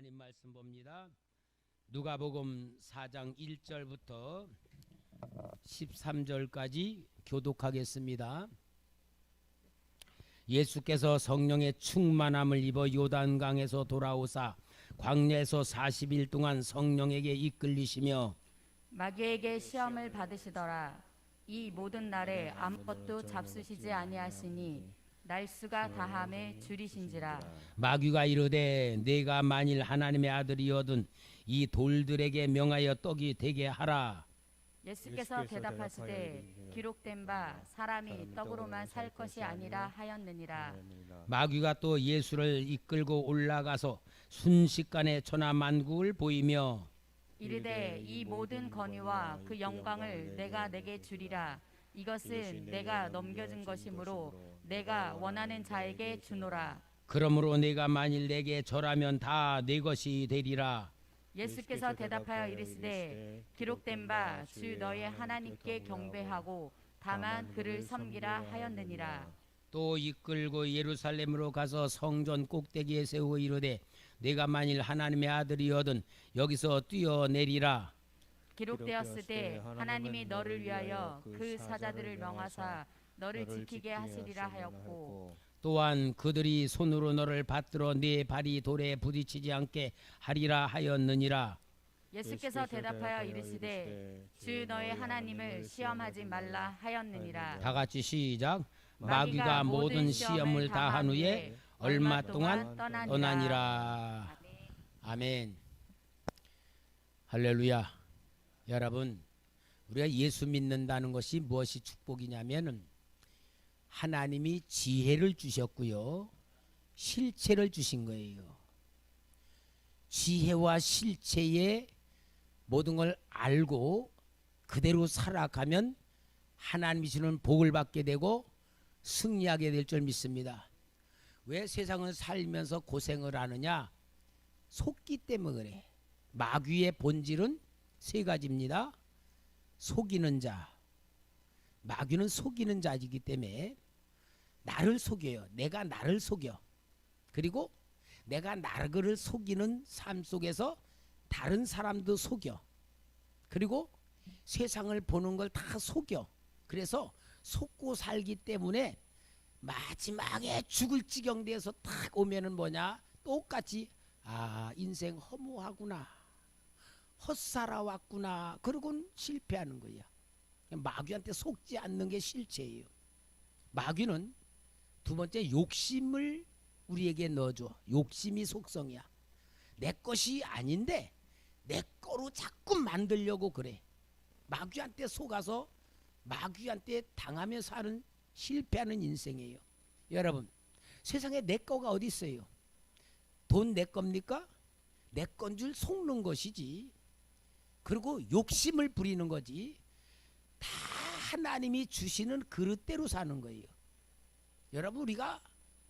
하나님 말씀 봅니다. 누가복음 4장 1절부터 13절까지 교독하겠습니다. 예수께서 성령의 충만함을 입어 요단강에서 돌아오사 광야에서 40일 동안 성령에게 이끌리시며 마귀에게 시험을 받으시더라. 이 모든 날에 아무것도 잡수시지 아니하시니 날수가 다함에 줄이신지라. 마귀가 이르되 내가 만일 하나님의 아들이거든 이 돌들에게 명하여 떡이 되게 하라. 예수께서 대답하시되 기록된 바 사람이 떡으로만 살 것이 아니라 하였느니라. 마귀가 또 예수를 이끌고 올라가서 순식간에 천하 만국을 보이며 이르되 이 모든 권위와 그 영광을 내가 내게 주리라. 이것은 내가 넘겨준 것이므로 내가 원하는 자에게 주노라. 그러므로 내가 만일 내게 절하면 다 내 것이 되리라. 예수께서 대답하여 이르시되 기록된 바 주 너의 하나님께 경배하고 다만 그를 섬기라 하였느니라. 또 이끌고 예루살렘으로 가서 성전 꼭대기에 세우고 이르되 내가 만일 하나님의 아들이거든 여기서 뛰어내리라. 기록되었으되 하나님이 너를 위하여 그 사자들을 명하사 너를 지키게 하시리라 하였고 또한 그들이 손으로 너를 받들어 네 발이 돌에 부딪히지 않게 하리라 하였느니라. 예수께서 대답하여 이르시되 주 너의 하나님을 시험하지 말라 하였느니라. 다 같이 시작. 마귀가 모든 시험을 다한 후에 얼마 동안 떠나니라. 아멘. 할렐루야. 여러분, 우리가 예수 믿는다는 것이 무엇이 축복이냐면은 하나님이 지혜를 주셨고요, 실체를 주신 거예요. 지혜와 실체의 모든 걸 알고 그대로 살아가면 하나님이 주는 복을 받게 되고 승리하게 될 줄 믿습니다. 왜 세상을 살면서 고생을 하느냐? 속기 때문에 그래. 마귀의 본질은 세 가지입니다. 속이는 자. 마귀는 속이는 자이기 때문에 나를 속여요. 내가 나를 속여. 그리고 내가 나를 속이는 삶 속에서 다른 사람도 속여. 그리고 세상을 보는 걸 다 속여. 그래서 속고 살기 때문에 마지막에 죽을 지경 돼서 딱 오면은 뭐냐? 똑같이 인생 허무하구나. 헛살아왔구나. 그러고는 실패하는 거야. 마귀한테 속지 않는 게 실체예요. 마귀는 두 번째 욕심을 우리에게 넣어줘. 욕심이 속성이야. 내 것이 아닌데 내 거로 자꾸 만들려고 그래. 마귀한테 속아서 마귀한테 당하며 사는 실패하는 인생이에요. 여러분, 세상에 내 거가 어디 있어요? 돈 내 겁니까? 내 건 줄 속는 것이지. 그리고 욕심을 부리는 거지. 다 하나님이 주시는 그릇대로 사는 거예요. 여러분, 우리가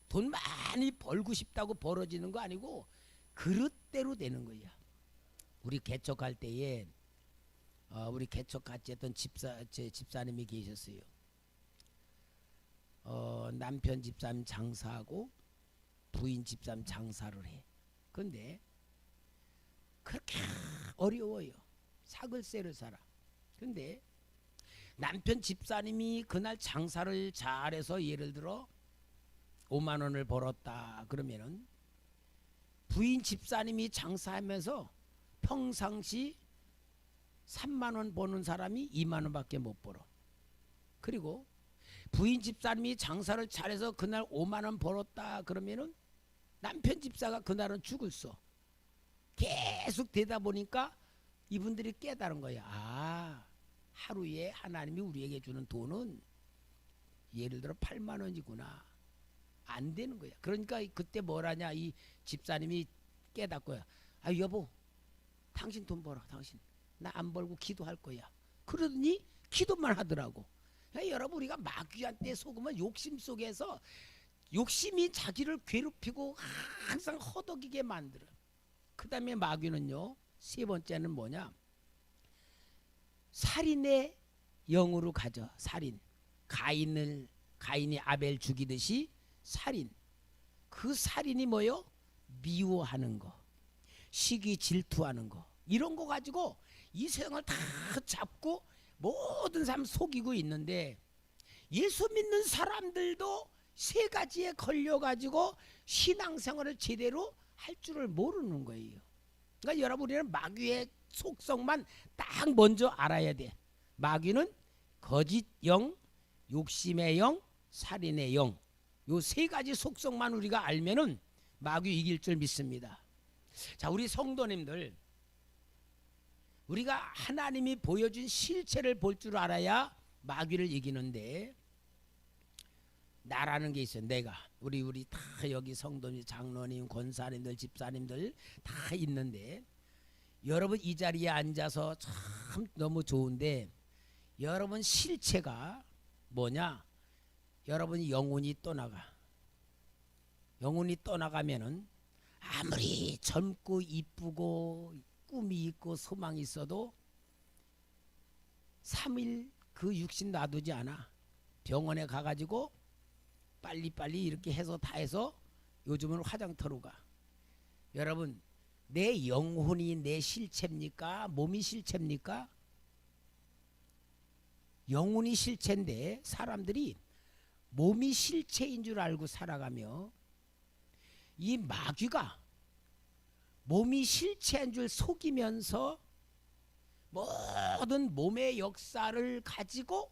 돈 많이 벌고 싶다고 벌어지는 거 아니고 그릇대로 되는 거야. 우리 개척할 때에 우리 개척 같이 했던 제 집사님이 계셨어요. 남편 집사님 장사하고 부인 집사님 장사를 해. 근데 그렇게 어려워요. 사글세를 살아. 근데 남편 집사님이 그날 장사를 잘해서 예를 들어 5만 원을 벌었다 그러면은 부인 집사님이 장사하면서 평상시 3만 원 버는 사람이 2만 원밖에 못 벌어. 그리고 부인 집사님이 장사를 잘해서 그날 5만 원 벌었다 그러면은 남편 집사가 그날은 죽을 써. 계속 되다 보니까 이분들이 깨달은 거야. 하루에 하나님이 우리에게 주는 돈은 예를 들어 8만 원이구나. 안 되는 거야. 그러니까 그때 뭘 하냐, 이 집사님이 깨닫고요. 여보, 당신 돈 벌어. 당신. 나 안 벌고 기도할 거야. 그러더니 기도만 하더라고. 여러분, 우리가 마귀한테 속으면 욕심 속에서 욕심이 자기를 괴롭히고 항상 허덕이게 만들어. 그 다음에 마귀는요, 세 번째는 뭐냐? 살인의 영으로 가져. 살인. 가인이 아벨 죽이듯이 살인. 그 살인이 뭐요? 미워하는 거. 시기 질투하는 거, 이런 거 가지고 이 세상을 다 잡고 모든 사람 속이고 있는데, 예수 믿는 사람들도 세 가지에 걸려가지고 신앙생활을 제대로 할 줄을 모르는 거예요. 그러니까 여러분, 우리는 마귀의 속성만 딱 먼저 알아야 돼. 마귀는 거짓 영, 욕심의 영, 살인의 영, 요 세 가지 속성만 우리가 알면은 마귀 이길 줄 믿습니다. 자, 우리 성도님들, 우리가 하나님이 보여준 실체를 볼 줄 알아야 마귀를 이기는데, 나라는 게 있어요. 내가 우리 다 여기 성도님, 장로님, 권사님들, 집사님들 다 있는데, 여러분 이 자리에 앉아서 참 너무 좋은데, 여러분 실체가 뭐냐? 여러분 영혼이 떠나가. 영혼이 떠나가면은 아무리 젊고 이쁘고 꿈이 있고 소망이 있어도 3일 그 육신 놔두지 않아. 병원에 가가지고 빨리빨리 이렇게 해서 다 해서 요즘은 화장터로 가. 여러분, 내 영혼이 내 실체입니까? 몸이 실체입니까? 영혼이 실체인데 사람들이 몸이 실체인 줄 알고 살아가며, 이 마귀가 몸이 실체인 줄 속이면서 모든 몸의 역사를 가지고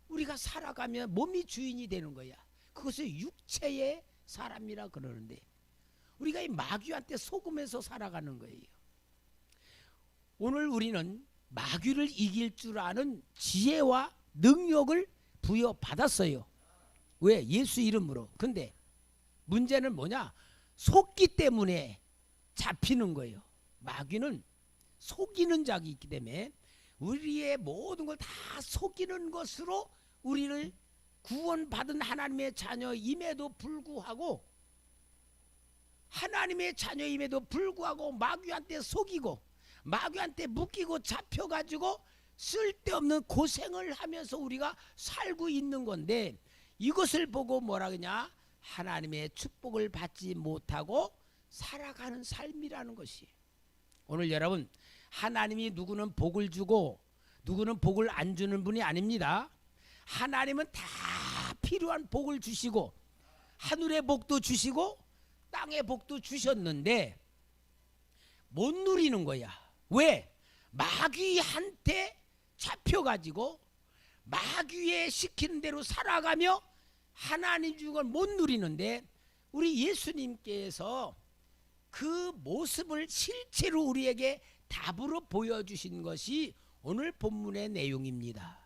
우리가 살아가면 몸이 주인이 되는 거야. 그것을 육체의 사람이라 그러는데, 우리가 이 마귀한테 속으면서 살아가는 거예요. 오늘 우리는 마귀를 이길 줄 아는 지혜와 능력을 부여받았어요. 왜? 예수 이름으로. 근데 문제는 뭐냐? 속기 때문에 잡히는 거예요. 마귀는 속이는 자가 있기 때문에 우리의 모든 걸 다 속이는 것으로 우리를 구원받은 하나님의 자녀임에도 불구하고, 하나님의 자녀임에도 불구하고 마귀한테 속이고 마귀한테 묶이고 잡혀가지고 쓸데없는 고생을 하면서 우리가 살고 있는 건데, 이것을 보고 뭐라 그러냐? 하나님의 축복을 받지 못하고 살아가는 삶이라는 것이. 오늘 여러분, 하나님이 누구는 복을 주고 누구는 복을 안 주는 분이 아닙니다. 하나님은 다 필요한 복을 주시고, 하늘의 복도 주시고 땅의 복도 주셨는데 못 누리는 거야. 왜? 마귀한테 잡혀가지고 마귀의 시키는 대로 살아가며 하나님 주는 걸 못 누리는데, 우리 예수님께서 그 모습을 실체로 우리에게 답으로 보여주신 것이 오늘 본문의 내용입니다.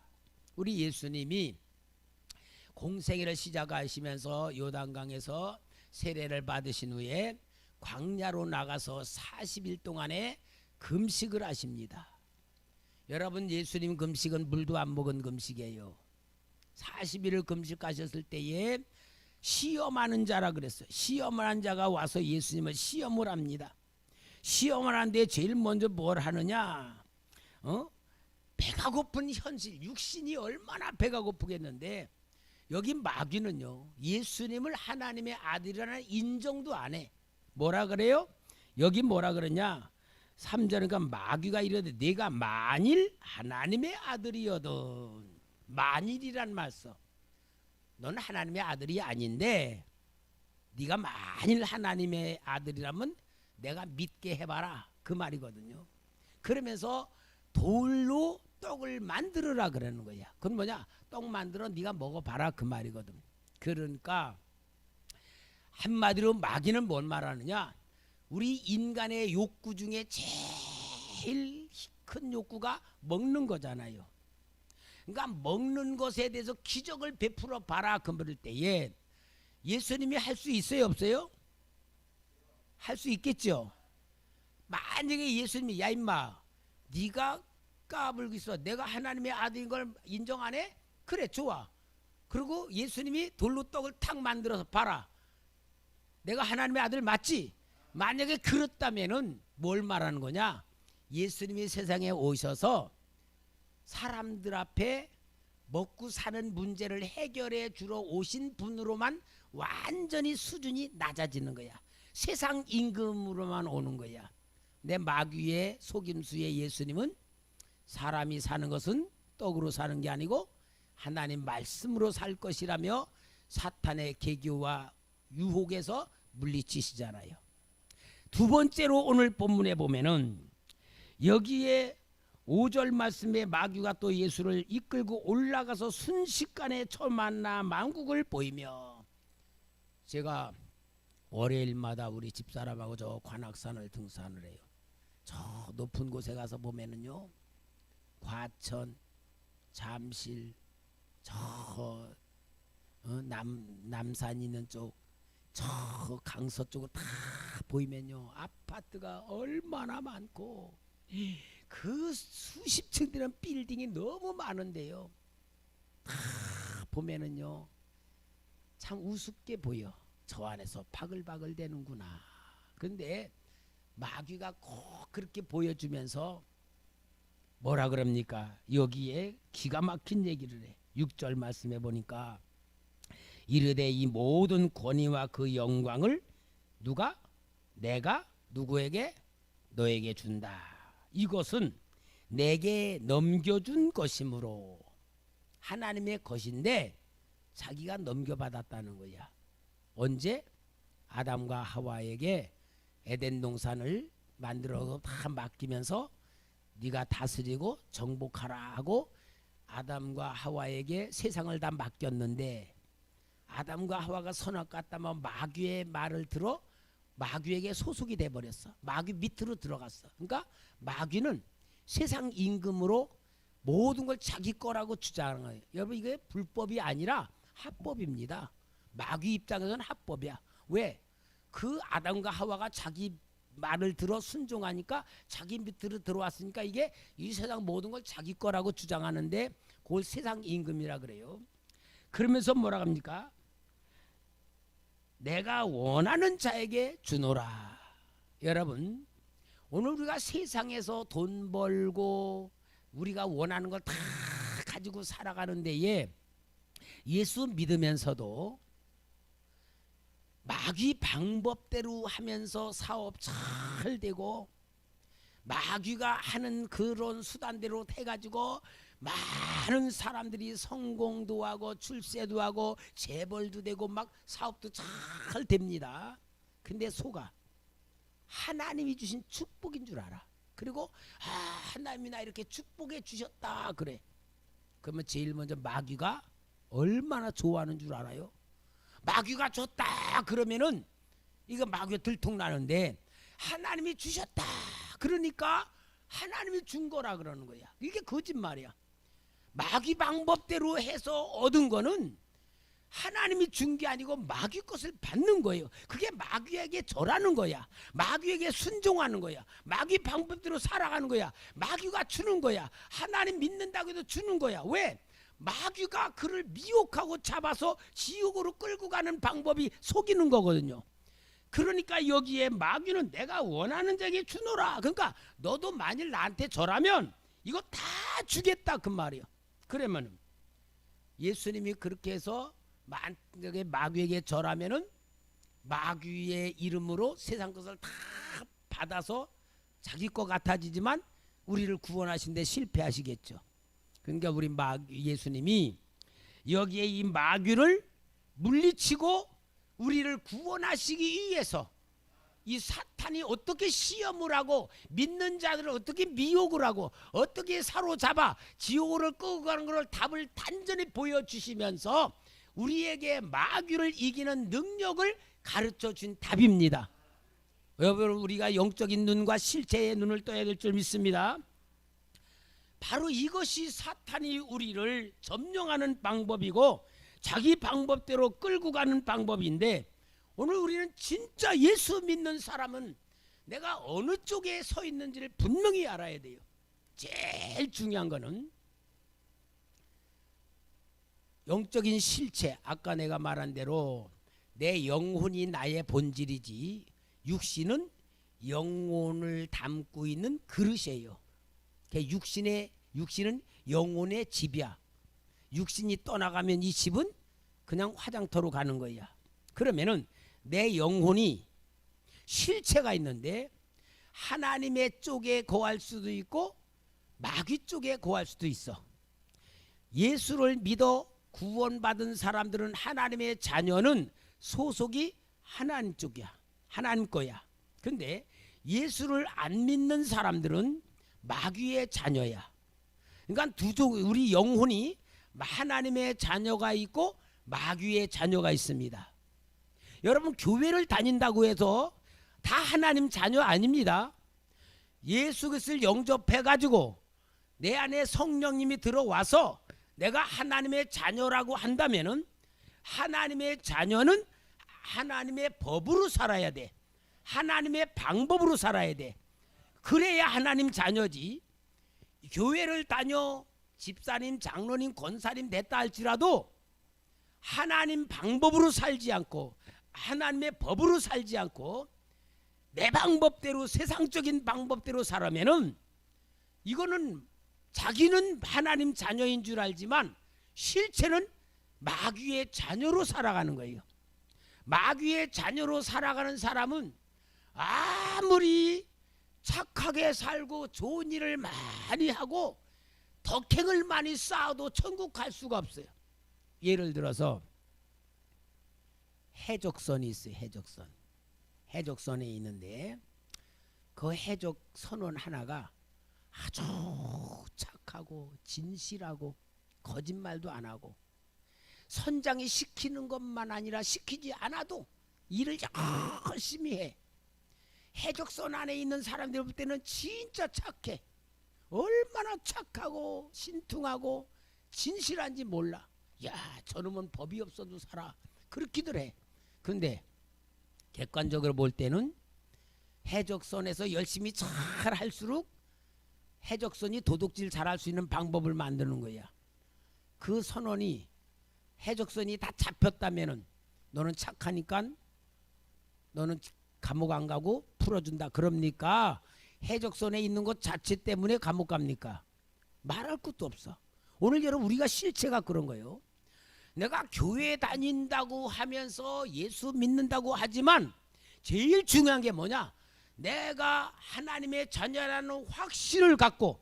우리 예수님이 공생애를 시작하시면서 요단강에서 세례를 받으신 후에 광야로 나가서 40일 동안의 금식을 하십니다. 여러분, 예수님 금식은 물도 안 먹은 금식이에요. 40일을 금식하셨을 때에 시험하는 자라 그랬어요. 시험하는 자가 와서 예수님을 시험을 합니다. 시험을 하는데 제일 먼저 뭘 하느냐? 배가 고픈 현실, 육신이 얼마나 배가 고프겠는데, 여기 마귀는요, 예수님을 하나님의 아들이라는 인정도 안 해. 뭐라 그래요? 여기 뭐라 그러냐? 3절은 그러니까 마귀가 이러되 네가 만일 하나님의 아들이거든. 만일이란 말 써. 넌 하나님의 아들이 아닌데 네가 만일 하나님의 아들이라면 내가 믿게 해봐라, 그 말이거든요. 그러면서 돌로 떡을 만들어라 그러는 거야. 그건 뭐냐? 떡 만들어 네가 먹어봐라, 그 말이거든. 그러니까 한마디로 마귀는 뭔 말하느냐? 우리 인간의 욕구 중에 제일 큰 욕구가 먹는 거잖아요. 그러니까 먹는 것에 대해서 기적을 베풀어 봐라, 그럴 때에 예수님이 할 수 있어요, 없어요? 할 수 있겠죠. 만약에 예수님이 야 임마, 네가 까불고 있어, 내가 하나님의 아들인 걸 인정 안 해? 그래, 좋아. 그리고 예수님이 돌로 떡을 탁 만들어서 봐라, 내가 하나님의 아들 맞지? 만약에 그렇다면은 뭘 말하는 거냐? 예수님이 세상에 오셔서 사람들 앞에 먹고 사는 문제를 해결해 주러 오신 분으로만 완전히 수준이 낮아지는 거야. 세상 임금으로만 오는 거야. 내 마귀의 속임수의 예수님은 사람이 사는 것은 떡으로 사는 게 아니고 하나님 말씀으로 살 것이라며 사탄의 계교와 유혹에서 물리치시잖아요. 두 번째로 오늘 본문에 보면은 여기에 5절 말씀에 마귀가 또 예수를 이끌고 올라가서 순식간에 천만나 만국을 보이며, 제가 월요일마다 우리 집사람하고 저 관악산을 등산을 해요. 저 높은 곳에 가서 보면은요, 과천, 잠실, 저 남산 있는 쪽, 저 강서 쪽으로 다 보이면요, 아파트가 얼마나 많고 그 수십 층 되는 빌딩이 너무 많은데요, 다 보면은요 참 우습게 보여. 저 안에서 바글바글 되는구나. 근데 마귀가 꼭 그렇게 보여주면서 뭐라 그럽니까? 여기에 기가 막힌 얘기를 해. 6절 말씀해 보니까 이르되 이 모든 권위와 그 영광을 누가? 내가 누구에게? 너에게 준다. 이것은 내게 넘겨준 것이므로. 하나님의 것인데 자기가 넘겨받았다는 거야. 언제? 아담과 하와에게 에덴 동산을 만들어서 다 맡기면서 네가 다스리고 정복하라 하고 아담과 하와에게 세상을 다 맡겼는데, 아담과 하와가 선악같다면 마귀의 말을 들어 마귀에게 소속이 돼버렸어. 마귀 밑으로 들어갔어. 그러니까 마귀는 세상 임금으로 모든 걸 자기 거라고 주장하는 거예요. 여러분, 이게 불법이 아니라 합법입니다. 마귀 입장에서는 합법이야. 왜? 그 아담과 하와가 자기 말을 들어 순종하니까 자기 밑으로 들어왔으니까 이게 이 세상 모든 걸 자기 거라고 주장하는데 그걸 세상 임금이라 그래요. 그러면서 뭐라 합니까? 내가 원하는 자에게 주노라. 여러분, 오늘 우리가 세상에서 돈 벌고 우리가 원하는 걸 다 가지고 살아가는 데에 예수 믿으면서도 마귀 방법대로 하면서 사업 잘 되고 마귀가 하는 그런 수단대로 해가지고 많은 사람들이 성공도 하고 출세도 하고 재벌도 되고 막 사업도 잘 됩니다. 근데 속아 하나님이 주신 축복인 줄 알아. 그리고 하나님이 나 이렇게 축복해 주셨다 그래. 그러면 제일 먼저 마귀가 얼마나 좋아하는 줄 알아요? 마귀가 줬다 그러면은 이거 마귀가 들통나는데, 하나님이 주셨다 그러니까 하나님이 준 거라 그러는 거야. 이게 거짓말이야. 마귀 방법대로 해서 얻은 거는 하나님이 준 게 아니고 마귀 것을 받는 거예요. 그게 마귀에게 절하는 거야. 마귀에게 순종하는 거야. 마귀 방법대로 살아가는 거야. 마귀가 주는 거야. 하나님 믿는다고 해도 주는 거야. 왜? 마귀가 그를 미혹하고 잡아서 지옥으로 끌고 가는 방법이 속이는 거거든요. 그러니까 여기에 마귀는 내가 원하는 자에게 주노라. 그러니까 너도 만일 나한테 절하면 이거 다 주겠다 그 말이에요. 그러면 예수님이 그렇게 해서 만약에 마귀에게 절하면은 마귀의 이름으로 세상 것을 다 받아서 자기 것 같아지지만 우리를 구원하신데 실패하시겠죠. 그러니까 우리 예수님이 여기에 이 마귀를 물리치고 우리를 구원하시기 위해서 이 사탄이 어떻게 시험을 하고 믿는 자들을 어떻게 미혹을 하고 어떻게 사로잡아 지옥으로 끌고 가는 것을 답을 단전히 보여주시면서 우리에게 마귀를 이기는 능력을 가르쳐 준 답입니다. 여러분, 우리가 영적인 눈과 실체의 눈을 떠야 될 줄 믿습니다. 바로 이것이 사탄이 우리를 점령하는 방법이고 자기 방법대로 끌고 가는 방법인데, 오늘 우리는 진짜 예수 믿는 사람은 내가 어느 쪽에 서 있는지를 분명히 알아야 돼요. 제일 중요한 거는 영적인 실체, 아까 내가 말한 대로 내 영혼이 나의 본질이지 육신은 영혼을 담고 있는 그릇이에요. 육신은 영혼의 집이야. 육신이 떠나가면 이 집은 그냥 화장터로 가는 거야. 그러면은 내 영혼이 실체가 있는데 하나님의 쪽에 거할 수도 있고 마귀 쪽에 거할 수도 있어. 예수를 믿어 구원받은 사람들은, 하나님의 자녀는 소속이 하나님 쪽이야. 하나님 거야. 근데 예수를 안 믿는 사람들은 마귀의 자녀야. 그러니까 우리 영혼이 하나님의 자녀가 있고 마귀의 자녀가 있습니다. 여러분, 교회를 다닌다고 해서 다 하나님 자녀 아닙니다. 예수 그리스도를 영접해가지고 내 안에 성령님이 들어와서 내가 하나님의 자녀라고 한다면은, 하나님의 자녀는 하나님의 법으로 살아야 돼. 하나님의 방법으로 살아야 돼. 그래야 하나님 자녀지. 교회를 다녀 집사님, 장로님, 권사님 됐다 할지라도 하나님 방법으로 살지 않고 하나님의 법으로 살지 않고 내 방법대로, 세상적인 방법대로 살아면은, 이거는 자기는 하나님 자녀인 줄 알지만 실체는 마귀의 자녀로 살아가는 거예요. 마귀의 자녀로 살아가는 사람은 아무리 착하게 살고 좋은 일을 많이 하고 덕행을 많이 쌓아도 천국 갈 수가 없어요. 예를 들어서 해적선이 있어요. 해적선에 있는데 그 해적 선원 하나가 아주 착하고 진실하고 거짓말도 안 하고, 선장이 시키는 것만 아니라 시키지 않아도 일을 열심히 해. 해적선 안에 있는 사람들 볼 때는 진짜 착해. 얼마나 착하고 신퉁하고 진실한지 몰라. 야, 저놈은 법이 없어도 살아. 그렇기들 해. 근데 객관적으로 볼 때는 해적선에서 열심히 잘 할수록 해적선이 도둑질 잘할 수 있는 방법을 만드는 거야. 그 선원이 해적선이 다 잡혔다면은, 너는 착하니까 너는 감옥 안 가고 풀어준다. 그럽니까? 해적선에 있는 것 자체 때문에 감옥 갑니까? 말할 것도 없어. 오늘 여러분, 우리가 실체가 그런 거예요. 내가 교회 다닌다고 하면서 예수 믿는다고 하지만 제일 중요한 게 뭐냐? 내가 하나님의 자녀라는 확신을 갖고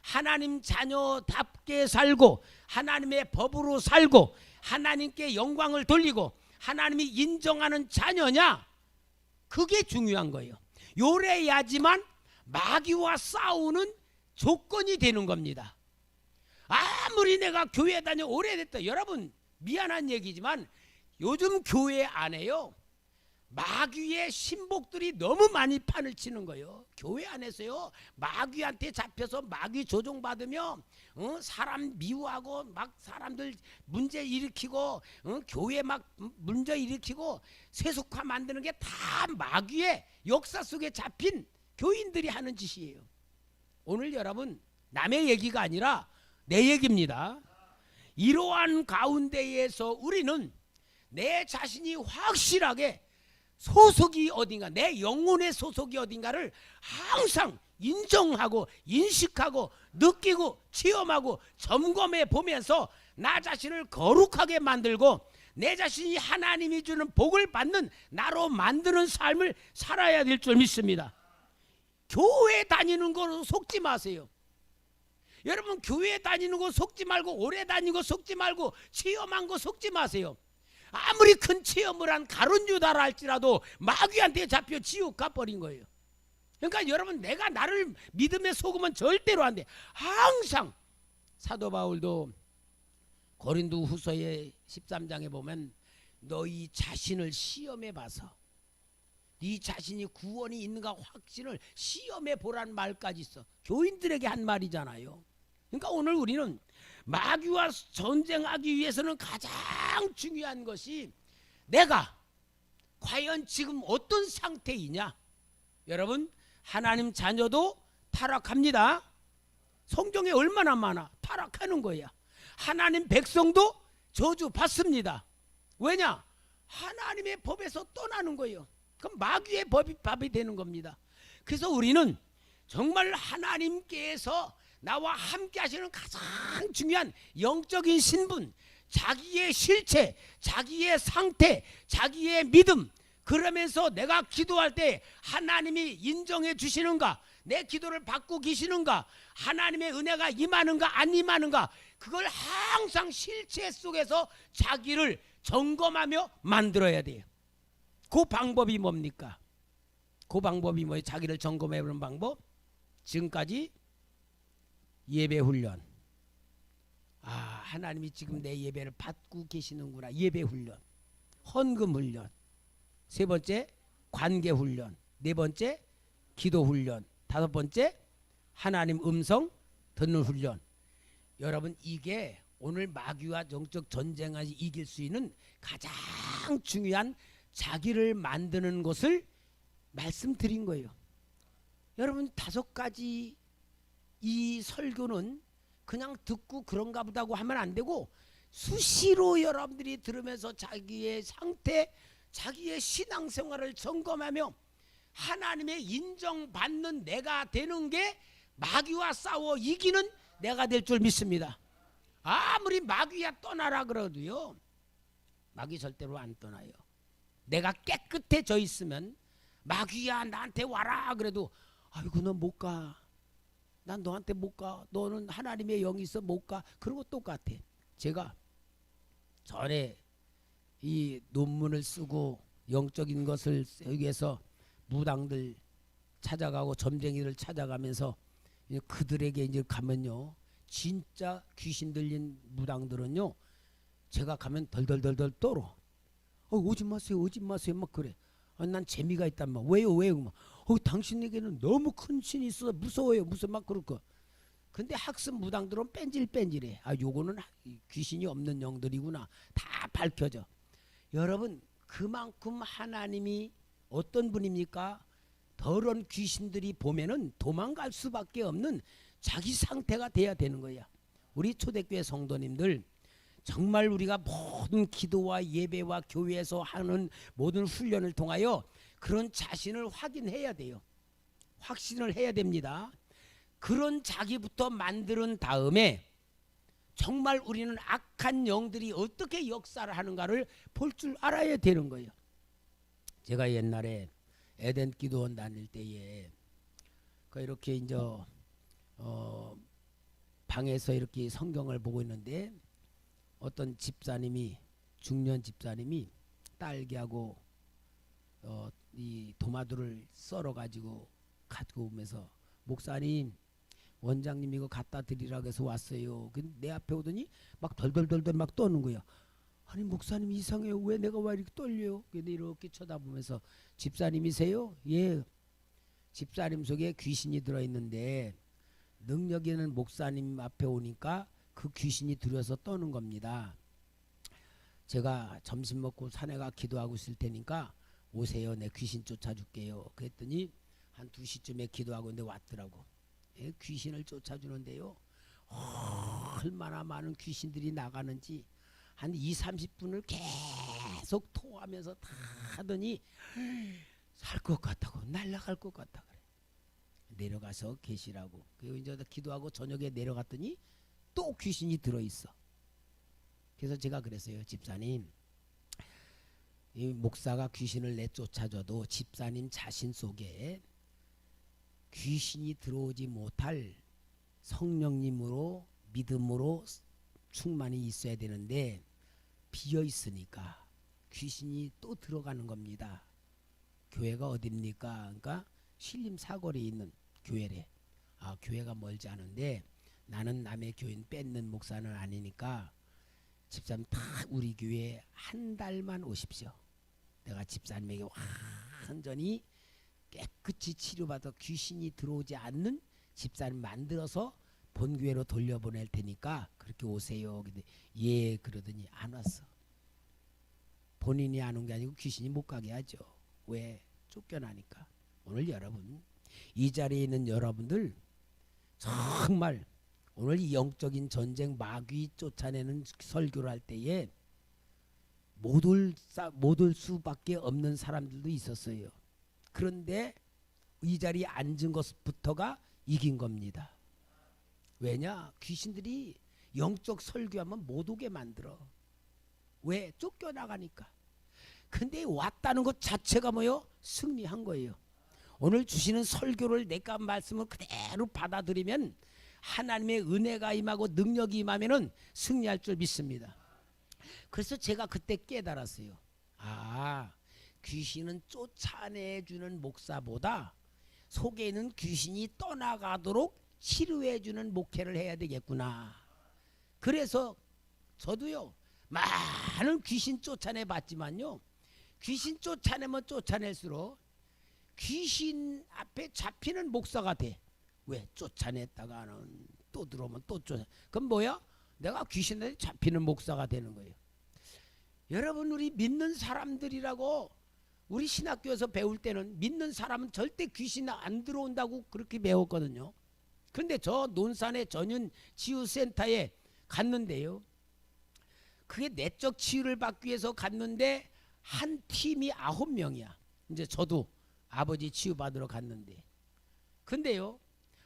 하나님 자녀답게 살고 하나님의 법으로 살고 하나님께 영광을 돌리고 하나님이 인정하는 자녀냐? 그게 중요한 거예요. 요래야지만 마귀와 싸우는 조건이 되는 겁니다. 아무리 내가 교회 다녀 오래됐다. 여러분, 미안한 얘기지만 요즘 교회 안에요, 마귀의 신복들이 너무 많이 판을 치는 거예요. 교회 안에서요, 마귀한테 잡혀서 마귀 조종받으며 사람 미워하고 막 사람들 문제 일으키고 교회 막 문제 일으키고 세속화 만드는 게 다 마귀의 역사 속에 잡힌 교인들이 하는 짓이에요. 오늘 여러분, 남의 얘기가 아니라 내 얘기입니다. 이러한 가운데에서 우리는 내 자신이 확실하게 소속이 어딘가, 내 영혼의 소속이 어딘가를 항상 인정하고 인식하고 느끼고 체험하고 점검해 보면서 나 자신을 거룩하게 만들고 내 자신이 하나님이 주는 복을 받는 나로 만드는 삶을 살아야 될 줄 믿습니다. 교회 다니는 거로 속지 마세요. 여러분, 교회 다니는 거 속지 말고, 오래 다니는 거 속지 말고, 체험한 거 속지 마세요. 아무리 큰 체험을 한 가룟 유다라 할지라도 마귀한테 잡혀 지옥 가버린 거예요. 그러니까 여러분, 내가 나를 믿음에 속으면 절대로 안 돼. 항상 사도 바울도 고린도 후서의 13장에 보면 너희 자신을 시험해 봐서 네 자신이 구원이 있는가 확신을 시험해 보라는 말까지 있어. 교인들에게 한 말이잖아요. 그러니까 오늘 우리는 마귀와 전쟁하기 위해서는 가장 중요한 것이 내가 과연 지금 어떤 상태이냐. 여러분, 하나님 자녀도 타락합니다. 성경에 얼마나 많아. 타락하는 거야. 하나님 백성도 저주 받습니다. 왜냐? 하나님의 법에서 떠나는 거예요. 그럼 마귀의 법이 되는 겁니다. 그래서 우리는 정말 하나님께서 나와 함께 하시는 가장 중요한 영적인 신분, 자기의 실체, 자기의 상태, 자기의 믿음, 그러면서 내가 기도할 때 하나님이 인정해 주시는가, 내 기도를 받고 계시는가, 하나님의 은혜가 임하는가 안 임하는가, 그걸 항상 실체 속에서 자기를 점검하며 만들어야 돼요. 그 방법이 뭡니까? 그 방법이 뭐예요? 자기를 점검해 보는 방법. 지금까지 예배 훈련. 하나님이 지금 내 예배를 받고 계시는구나. 예배 훈련. 헌금 훈련. 세 번째 관계 훈련. 네 번째 기도 훈련. 다섯 번째 하나님 음성 듣는 훈련. 여러분, 이게 오늘 마귀와 영적 전쟁을 이길 수 있는 가장 중요한 자기를 만드는 것을 말씀드린 거예요. 여러분, 다섯 가지 이 설교는 그냥 듣고 그런가 보다고 하면 안 되고, 수시로 여러분들이 들으면서 자기의 상태, 자기의 신앙생활을 점검하며 하나님의 인정받는 내가 되는 게 마귀와 싸워 이기는 내가 될 줄 믿습니다. 아무리 마귀야 떠나라 그래도요, 마귀 절대로 안 떠나요. 내가 깨끗해져 있으면 마귀야 나한테 와라 그래도 아이고 너 못 가. 난 너한테 못 가. 너는 하나님의 영이 있어 못 가. 그런 거 똑같아. 제가 전에 이 논문을 쓰고 영적인 것을 위해서 무당들 찾아가고 점쟁이를 찾아가면서 그들에게 이제 가면요, 진짜 귀신 들린 무당들은요, 제가 가면 덜덜덜덜 떨어. 오지 마세요, 오지 마세요, 막 그래. 난 재미가 있단 말. 왜요, 왜요? 당신에게는 너무 큰 신이 있어서 무서워요, 무슨 막 그럴 거. 근데 학습 무당들은 뺀질뺀질해. 요거는 귀신이 없는 영들이구나. 다 밝혀져. 여러분, 그만큼 하나님이 어떤 분입니까? 더러운 귀신들이 보면은 도망갈 수밖에 없는 자기 상태가 돼야 되는 거야. 우리 초대교회 성도님들, 정말 우리가 모든 기도와 예배와 교회에서 하는 모든 훈련을 통하여 그런 자신을 확인해야 돼요. 확신을 해야 됩니다. 그런 자기부터 만드는 다음에 정말 우리는 악한 영들이 어떻게 역사를 하는가를 볼 줄 알아야 되는 거예요. 제가 옛날에 에덴 기도원 다닐 때에 이렇게 이제 방에서 이렇게 성경을 보고 있는데 어떤 집사님이, 중년 집사님이 딸기하고 이 도마도를 썰어 가지고 오면서, 목사님, 원장님 이거 갖다 드리라고 해서 왔어요. 근데 내 앞에 오더니 막 덜덜덜덜 막 떠는 거야. 아니 목사님 이상해요. 왜 내가 왜 이렇게 떨려요? 근데 이렇게 쳐다보면서, 집사님이세요? 예. 집사님 속에 귀신이 들어있는데 능력 있는 목사님 앞에 오니까 그 귀신이 들여서 떠는 겁니다. 제가 점심 먹고 산에 가 기도하고 있을 테니까 오세요. 내 귀신 쫓아줄게요. 그랬더니 한 2시쯤에 기도하고 있는데 왔더라고. 귀신을 쫓아주는데요, 얼마나 많은 귀신들이 나가는지 한 2~30분을 계속 토하면서 다 하더니 살 것 같다고, 날아갈 것 같다 그래. 내려가서 계시라고. 그리고 이제 기도하고 저녁에 내려갔더니 또 귀신이 들어있어. 그래서 제가 그랬어요. 집사님, 이 목사가 귀신을 내쫓아줘도 집사님 자신 속에 귀신이 들어오지 못할 성령님으로, 믿음으로 충만히 있어야 되는데 비어 있으니까 귀신이 또 들어가는 겁니다. 교회가 어딥니까? 그러니까 신림 사거리에 있는 교회래. 교회가 멀지 않은데 나는 남의 교인 뺏는 목사는 아니니까 집사님 다 우리 교회에 한 달만 오십시오. 내가 집사님에게 완전히 깨끗이 치료받아 귀신이 들어오지 않는 집사님 만들어서 본교회로 돌려보낼 테니까 그렇게 오세요. 근데 예 그러더니 안 왔어. 본인이 안 온 게 아니고 귀신이 못 가게 하죠. 왜? 쫓겨나니까. 오늘 여러분, 이 자리에 있는 여러분들 정말 오늘 이 영적인 전쟁, 마귀 쫓아내는 설교를 할 때에 못 올 수밖에 없는 사람들도 있었어요. 그런데 이 자리에 앉은 것부터가 이긴 겁니다. 왜냐? 귀신들이 영적 설교하면 못 오게 만들어. 왜? 쫓겨나가니까. 근데 왔다는 것 자체가 뭐요? 승리한 거예요. 오늘 주시는 설교를 내가 말씀을 그대로 받아들이면 하나님의 은혜가 임하고 능력이 임하면은 승리할 줄 믿습니다. 그래서 제가 그때 깨달았어요. 아, 귀신은 쫓아내주는 목사보다 속에 있는 귀신이 떠나가도록 치료해주는 목회를 해야 되겠구나. 그래서 저도요 많은 귀신 쫓아내 봤지만요, 귀신 쫓아내면 쫓아낼수록 귀신 앞에 잡히는 목사가 돼. 왜? 쫓아냈다가는 또 들어오면 또 쫓아. 그럼 뭐야? 내가 귀신한테 잡히는 목사가 되는 거예요. 여러분, 우리 믿는 사람들이라고 우리 신학교에서 배울 때는 믿는 사람은 절대 귀신 안 들어온다고 그렇게 배웠거든요. 근데 저 논산의 전윤 치유센터에 갔는데요, 그게 내적 치유를 받기 위해서 갔는데 한 팀이 9명이야. 이제 저도 아버지 치유받으러 갔는데, 근데요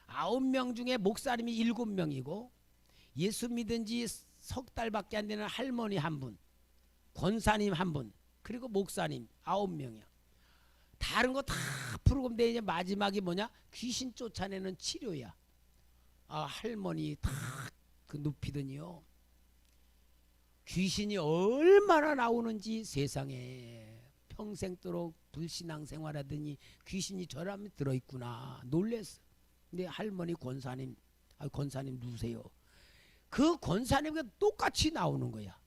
9명 중에 목사님이 7명이고 예수 믿은 지 석 달밖에 안 되는 할머니 한 분, 권사님 한 분, 그리고 목사님 9명이야. 다른 거 다 프로그램 돼. 이제 마지막이 뭐냐? 귀신 쫓아내는 치료야. 아, 할머니 다 그 눕히더니요, 귀신이 얼마나 나오는지 세상에 평생도록 불신앙 생활하더니 귀신이 저라면 들어있구나 놀랬어. 근데 할머니 권사님, 아, 권사님 누구세요? 그 권사님과 똑같이 나오는 거야.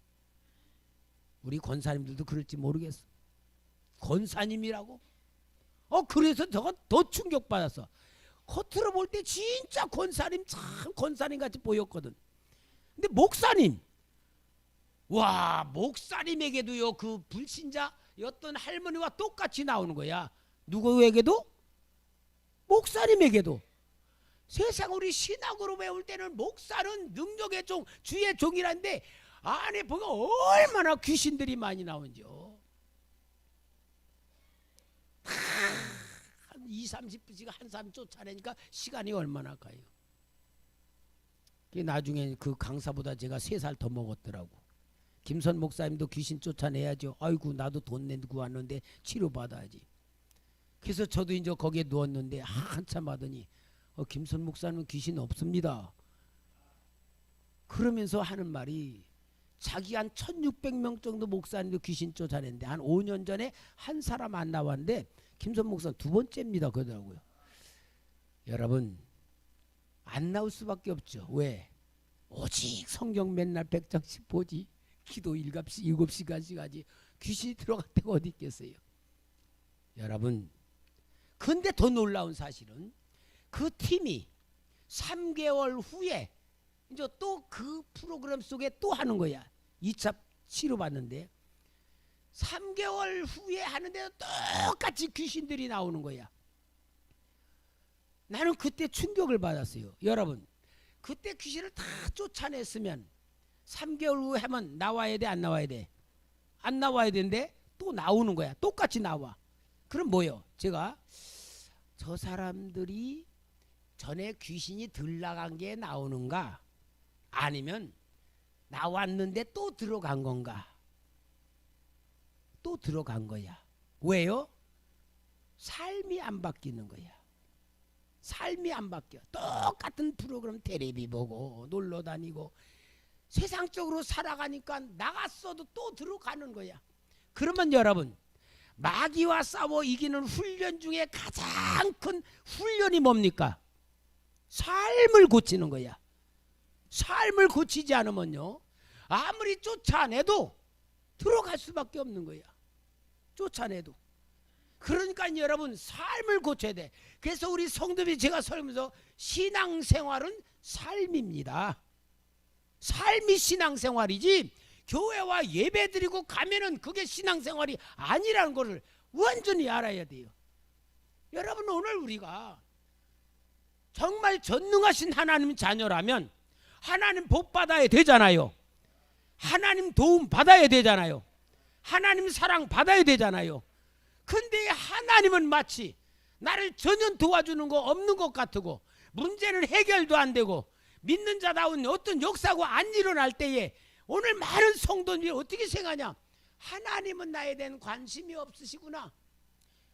우리 권사님들도 그럴지 모르겠어. 권사님이라고? 그래서 저거 더 충격받았어. 겉으로 볼 때 진짜 권사님, 참 권사님 같이 보였거든. 근데 목사님, 와, 목사님에게도요 그 불신자였던 할머니와 똑같이 나오는 거야. 누구에게도? 목사님에게도. 세상 우리 신학으로 배울 때는 목사는 능력의 종, 주의 종이란데 안에 보면 얼마나 귀신들이 많이 나오는지요. 한 20-30분씩 한 사람 쫓아내니까 시간이 얼마나 가요. 나중에 그 강사보다 제가 3살 더 먹었더라고. 김선 목사님도 귀신 쫓아내야죠. 아이고, 나도 돈 내고 왔는데 치료받아야지. 그래서 저도 이제 거기에 누웠는데 한참 하더니 김선 목사님은 귀신 없습니다. 그러면서 하는 말이, 자기 한 1600명 정도 목사님도 귀신 쫓아냈는데 한 5년 전에 한 사람 안 나왔는데 김선 목사는 2번째입니다 그러더라고요. 여러분, 안 나올 수밖에 없죠. 왜? 오직 성경 맨날 100장씩 보지, 기도 7시간씩 하지, 귀신이 들어갈 데가 어디 있겠어요. 여러분, 근데 더 놀라운 사실은 그 팀이 3개월 후에 이제 또 그 프로그램 속에 또 하는 거야. 2차 치료받는데 3개월 후에 하는데 똑같이 귀신들이 나오는 거야. 나는 그때 충격을 받았어요. 여러분, 그때 귀신을 다 쫓아냈으면 3개월 후에 하면 나와야 돼, 안 나와야 돼? 안 나와야 되는데 또 나오는 거야. 똑같이 나와. 그럼 뭐요? 제가 저 사람들이 전에 귀신이 들 나간 게 나오는가, 아니면 나왔는데 또 들어간 건가? 또 들어간 거야. 왜요? 삶이 안 바뀌는 거야. 삶이 안 바뀌어. 똑같은 프로그램 텔레비 보고 놀러 다니고 세상적으로 살아가니까 나갔어도 또 들어가는 거야. 그러면 여러분, 마귀와 싸워 이기는 훈련 중에 가장 큰 훈련이 뭡니까? 삶을 고치는 거야. 삶을 고치지 않으면요, 아무리 쫓아내도 들어갈 수밖에 없는 거야. 쫓아내도. 그러니까 여러분, 삶을 고쳐야 돼. 그래서 우리 성도들이, 제가 설명해서 신앙생활은 삶입니다. 삶이 신앙생활이지 교회와 예배드리고 가면은 그게 신앙생활이 아니라는 것을 완전히 알아야 돼요. 여러분, 오늘 우리가 정말 전능하신 하나님 자녀라면 하나님 복 받아야 되잖아요. 하나님 도움 받아야 되잖아요. 하나님 사랑 받아야 되잖아요. 근데 하나님은 마치 나를 전혀 도와주는 거 없는 것 같고, 문제는 해결도 안 되고, 믿는 자다운 어떤 역사가 안 일어날 때에 오늘 많은 성도들이 어떻게 생각하냐? 하나님은 나에 대한 관심이 없으시구나.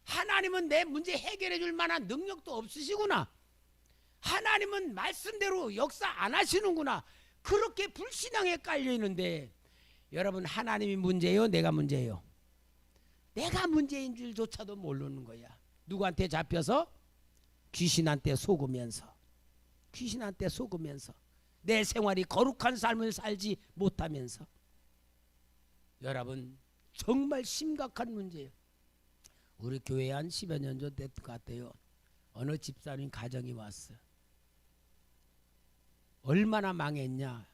하나님은 내 문제 해결해 줄 만한 능력도 없으시구나. 하나님은 말씀대로 역사 안 하시는구나. 그렇게 불신앙에 깔려 있는데, 여러분, 하나님이 문제예요? 내가 문제예요? 내가 문제인 줄조차도 모르는 거야. 누구한테 잡혀서? 귀신한테 속으면서 내 생활이 거룩한 삶을 살지 못하면서. 여러분, 정말 심각한 문제예요. 우리 교회 한 10여 년 전 됐을 것 같아요. 어느 집사님 가정이 왔어. 얼마나 망했냐.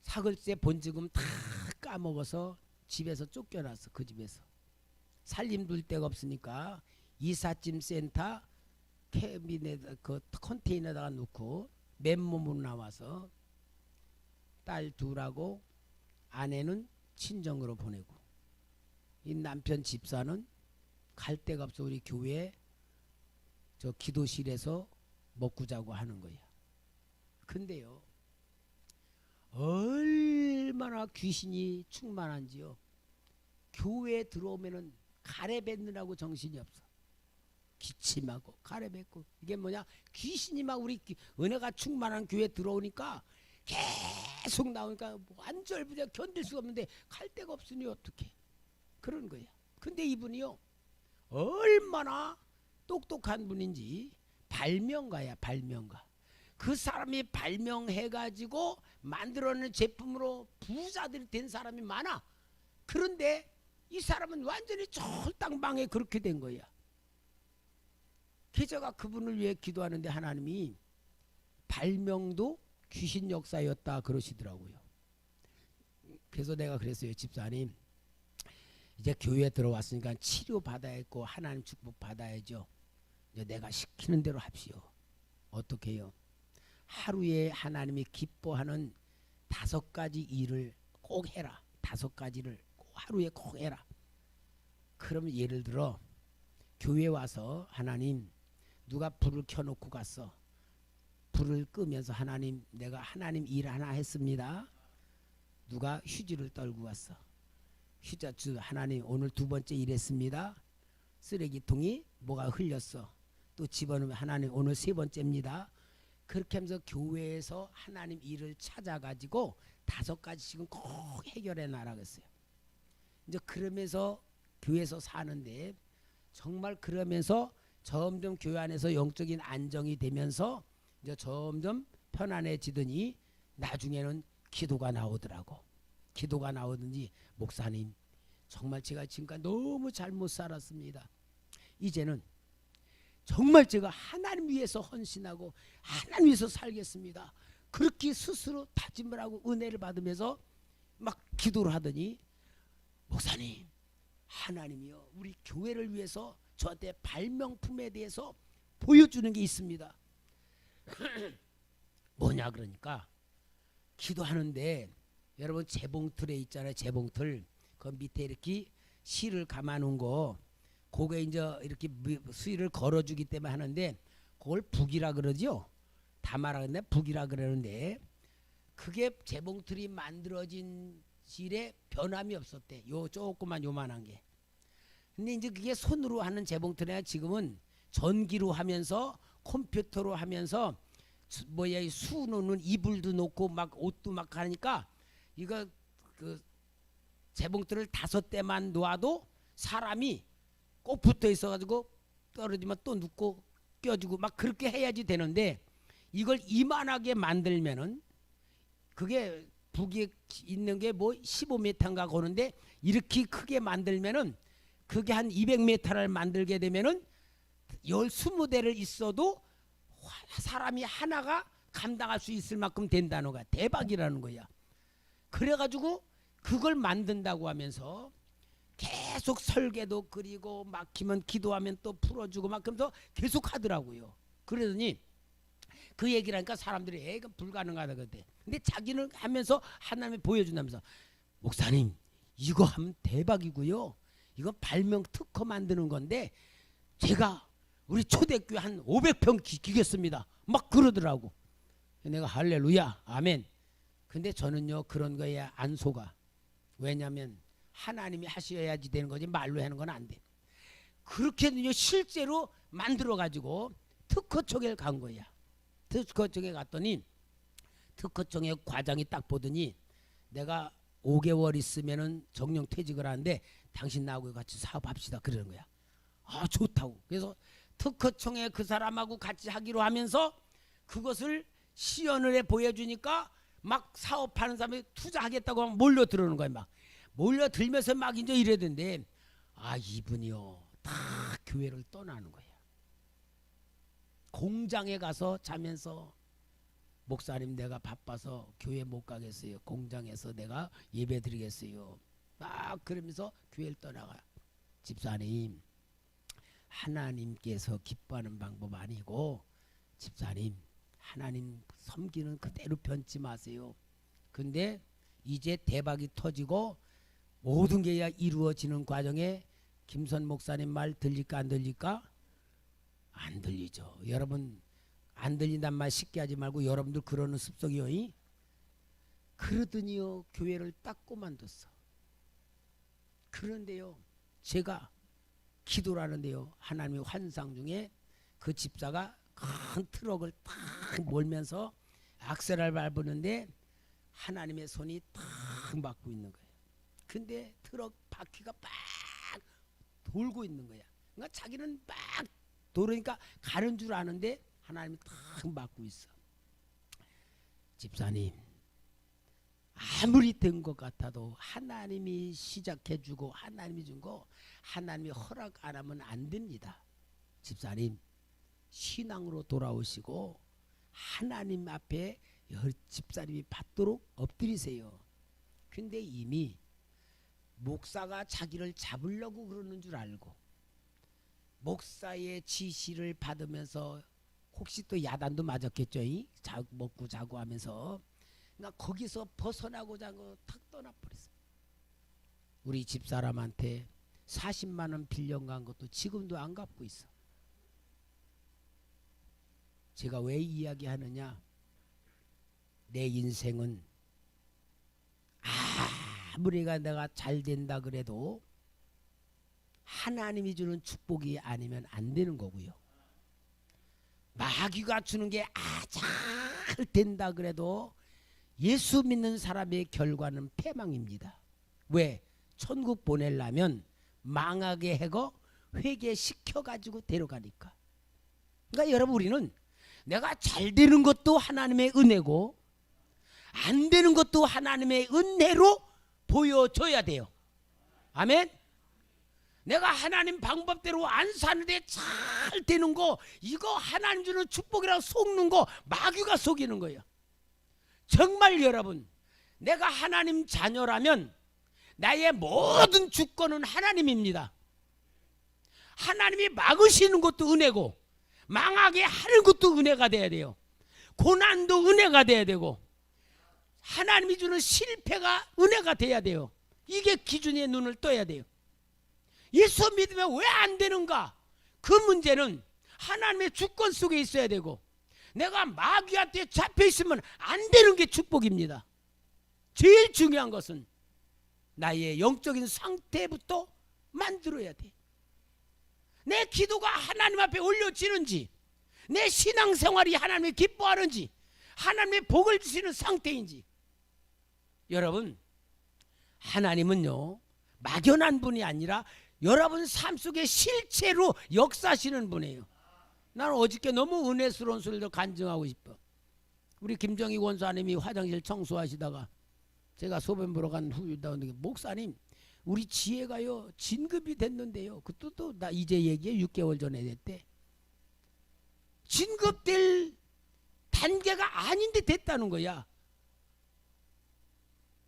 사글세 본지금 다 까먹어서 집에서 쫓겨났어. 그 집에서 살림 둘 데가 없으니까 이삿짐 센터 캐비넷 그 컨테이너에다가 놓고 맨몸으로 나와서 딸 둘하고 아내는 친정으로 보내고, 이 남편 집사는 갈 데가 없어 우리 교회 저 기도실에서 먹고 자고 하는 거야. 근데요, 얼마나 귀신이 충만한지요. 교회에 들어오면은 가래뱉느라고 정신이 없어. 기침하고 가래뱉고. 이게 뭐냐, 귀신이 막 우리 은혜가 충만한 교회에 들어오니까 계속 나오니까 완전부장 견딜 수가 없는데 갈 데가 없으니 어떡해. 그런 거야. 근데 이분이요, 얼마나 똑똑한 분인지 발명가야, 발명가. 그 사람이 발명해가지고 만들어낸 제품으로 부자들이 된 사람이 많아. 그런데 이 사람은 완전히 쫄딱망해 그렇게 된 거야. 제가 그분을 위해 기도하는데 하나님이 발명도 귀신 역사였다 그러시더라고요. 그래서 내가 그랬어요. 집사님, 이제 교회에 들어왔으니까 치료 받아야겠고 하나님 축복 받아야죠. 이제 내가 시키는 대로 합시오. 어떻게 해요? 하루에 하나님이 기뻐하는 5가지 일을 꼭 해라. 5가지를 하루에 꼭 해라. 그러면 예를 들어 교회 와서 하나님, 누가 불을 켜놓고 갔어. 불을 끄면서 하나님, 내가 하나님 일 하나 했습니다. 누가 휴지를 떨고 갔어. 휴자 주 하나님 오늘 2번째 일했습니다. 쓰레기통이 뭐가 흘렸어. 또 집어넣으면 하나님 오늘 3번째입니다. 그렇게 하면서 교회에서 하나님 일을 찾아가지고 5가지씩은 꼭 해결해 나가겠어요. 이제 그러면서 교회에서 사는데, 정말 그러면서 점점 교회 안에서 영적인 안정이 되면서 이제 점점 편안해지더니 나중에는 기도가 나오더라고. 기도가 나오든지, 목사님 정말 제가 지금까지 너무 잘못 살았습니다. 이제는 정말 제가 하나님 위해서 헌신하고 하나님 위해서 살겠습니다. 그렇게 스스로 다짐을 하고 은혜를 받으면서 막 기도를 하더니, 목사님, 하나님이요, 우리 교회를 위해서 저한테 발명품에 대해서 보여주는 게 있습니다. 뭐냐 그러니까, 기도하는데 여러분 재봉틀에 있잖아요. 재봉틀 그 밑에 이렇게 실을 감아 놓은 거, 그게 이제 이렇게 수위를 걸어주기 때문에 하는데, 그걸 북이라 그러죠. 다마라 근데 북이라 그러는데, 그게 재봉틀이 만들어진 실에 변함이 없었대. 요 조그만 요만한 게. 근데 이제 그게 손으로 하는 재봉틀이나 지금은 전기로 하면서 컴퓨터로 하면서 뭐야, 수 놓는 이불도 놓고 막 옷도 막 하니까, 이거 그 재봉틀을 5대만 놓아도 사람이 꼭 붙어 있어가지고 떨어지면 또 눕고 껴주고 막 그렇게 해야지 되는데, 이걸 이만하게 만들면은, 그게 북이 있는 게 뭐 15m인가 거는데, 이렇게 크게 만들면은 그게 한 200m를 만들게 되면은 20대를 있어도 사람이 하나가 감당할 수 있을 만큼 된다는 거야. 대박이라는 거야. 그래가지고 그걸 만든다고 하면서 계속 설계도 그리고 막히면 기도하면 또 풀어주고 막 그러면서 계속 하더라고요. 그러더니 그 얘기를 하니까 사람들이 이건 불가능하다 그랬대. 근데 자기는 하면서 하나님이 보여준다면서, 목사님 이거 하면 대박이고요, 이거 발명 특허 만드는 건데 제가 우리 초대교회 한 500평 기겠습니다 막 그러더라고. 내가 할렐루야 아멘. 근데 저는요 그런 거에 안 속아. 왜냐하면 하나님이 하셔야지 되는 거지 말로 하는 건 안 돼. 그렇게 실제로 만들어 가지고 특허청에 간 거야. 특허청에 갔더니 특허청의 과장이 딱 보더니 내가 5개월 있으면은 정령 퇴직을 하는데 당신 나하고 같이 사업합시다 그러는 거야. 아 좋다고. 그래서 특허청에 그 사람하고 같이 하기로 하면서 그것을 시연을 해 보여주니까 막 사업하는 사람이 투자하겠다고 막 몰려들어오는 거야. 막 몰려들면서 막 이제 이러던데 아 이분이요 다 교회를 떠나는 거야. 공장에 가서 자면서 목사님 내가 바빠서 교회 못 가겠어요. 공장에서 내가 예배 드리겠어요. 막 그러면서 교회를 떠나가. 집사님 하나님께서 기뻐하는 방법 아니고 집사님 하나님 섬기는 그대로 변치 마세요. 근데 이제 대박이 터지고 모든 게 이루어지는 과정에 김선 목사님 말 들릴까 안 들릴까? 안 들리죠. 여러분 안 들린단 말 쉽게 하지 말고 여러분들 그러는 습성이요. 그러더니요 교회를 딱 그만뒀어. 그런데요 제가 기도를 하는데요 하나님의 환상 중에 그 집사가 큰 트럭을 딱 몰면서 악셀을 밟았는데 하나님의 손이 딱 막고 있는 거예요. 근데 트럭 바퀴가 막 돌고 있는 거야. 그러니까 자기는 막 돌으니까 가는 줄 아는데 하나님이 딱 막고 있어. 집사님 아무리 된 것 같아도 하나님이 시작해주고 하나님이 준 거 하나님이 허락 안 하면 안 됩니다. 집사님 신앙으로 돌아오시고 하나님 앞에 집사님이 받도록 엎드리세요. 근데 이미 목사가 자기를 잡으려고 그러는 줄 알고 목사의 지시를 받으면서 혹시 또 야단도 맞았겠죠. 먹고 자고 하면서 그러니까 거기서 벗어나고자 하고 탁 떠나버렸어요. 우리 집사람한테 40만 원 빌려간 것도 지금도 안 갚고 있어. 제가 왜 이야기하느냐, 내 인생은 아무리가 내가 잘 된다 그래도 하나님이 주는 축복이 아니면 안 되는 거고요. 마귀가 주는 게 잘 된다 그래도 예수 믿는 사람의 결과는 패망입니다. 왜? 천국 보내려면 망하게 해고 회개시켜가지고 데려가니까. 그러니까 여러분 우리는 내가 잘 되는 것도 하나님의 은혜고 안 되는 것도 하나님의 은혜로 보여줘야 돼요. 아멘. 내가 하나님 방법대로 안 사는데 잘 되는 거 이거 하나님 주는 축복이라고 속는 거 마귀가 속이는 거예요. 정말 여러분 내가 하나님 자녀라면 나의 모든 주권은 하나님입니다. 하나님이 막으시는 것도 은혜고 망하게 하는 것도 은혜가 돼야 돼요. 고난도 은혜가 돼야 되고 하나님이 주는 실패가 은혜가 돼야 돼요. 이게 기준에 눈을 떠야 돼요. 예수 믿으면 왜 안 되는가? 그 문제는 하나님의 주권 속에 있어야 되고 내가 마귀한테 잡혀 있으면 안 되는 게 축복입니다. 제일 중요한 것은 나의 영적인 상태부터 만들어야 돼. 내 기도가 하나님 앞에 올려지는지 내 신앙생활이 하나님이 기뻐하는지 하나님의 복을 주시는 상태인지. 여러분 하나님은요 막연한 분이 아니라 여러분 삶 속에 실체로 역사하시는 분이에요. 나는 어저께 너무 은혜스러운 소리를 간증하고 싶어. 우리 김정희 원사님이 화장실 청소하시다가 제가 소변 보러 간 후에다 목사님 우리 지혜가요 진급이 됐는데요. 그것도 나 이제 얘기해 6개월 전에 됐대. 진급될 단계가 아닌데 됐다는 거야.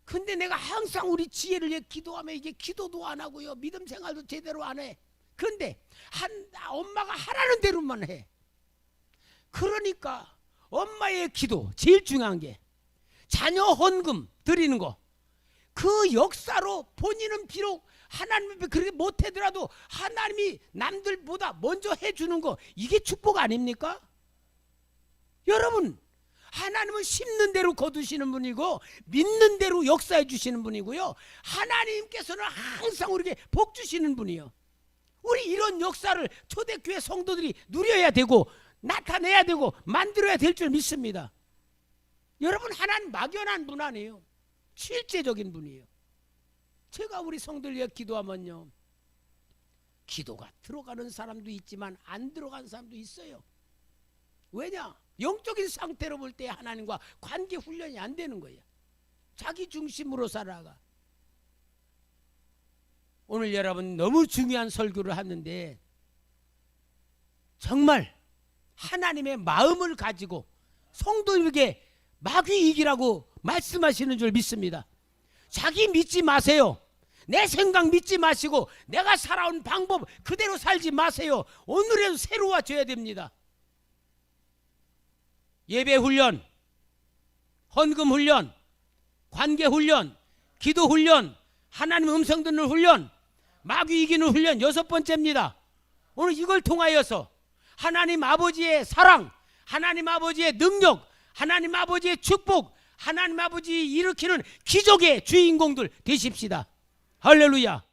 근데 내가 항상 우리 지혜를 위해 기도하면 이게 기도도 안 하고요 믿음 생활도 제대로 안 해. 그런데 엄마가 하라는 대로만 해. 그러니까 엄마의 기도 제일 중요한 게 자녀 헌금 드리는 거. 그 역사로 본인은 비록 하나님 앞에 그렇게 못하더라도 하나님이 남들보다 먼저 해주는 거 이게 축복 아닙니까? 여러분 하나님은 심는 대로 거두시는 분이고 믿는 대로 역사해 주시는 분이고요. 하나님께서는 항상 우리에게 복 주시는 분이요. 우리 이런 역사를 초대교회 성도들이 누려야 되고 나타내야 되고 만들어야 될 줄 믿습니다. 여러분, 하나님 막연한 분 아니에요. 실제적인 분이에요. 제가 우리 성도들 위해 기도하면요, 기도가 들어가는 사람도 있지만 안 들어간 사람도 있어요. 왜냐? 영적인 상태로 볼 때 하나님과 관계 훈련이 안 되는 거예요. 자기 중심으로 살아가. 오늘 여러분 너무 중요한 설교를 하는데 정말 하나님의 마음을 가지고 성도에게 마귀 이기라고 말씀하시는 줄 믿습니다. 자기 믿지 마세요. 내 생각 믿지 마시고 내가 살아온 방법 그대로 살지 마세요. 오늘은 새로워져야 됩니다. 예배 훈련, 헌금 훈련, 관계 훈련, 기도 훈련, 하나님 음성 듣는 훈련, 마귀 이기는 훈련 6번째입니다. 오늘 이걸 통하여서 하나님 아버지의 사랑, 하나님 아버지의 능력, 하나님 아버지의 축복, 하나님 아버지 일으키는 기적의 주인공들 되십시다. 할렐루야.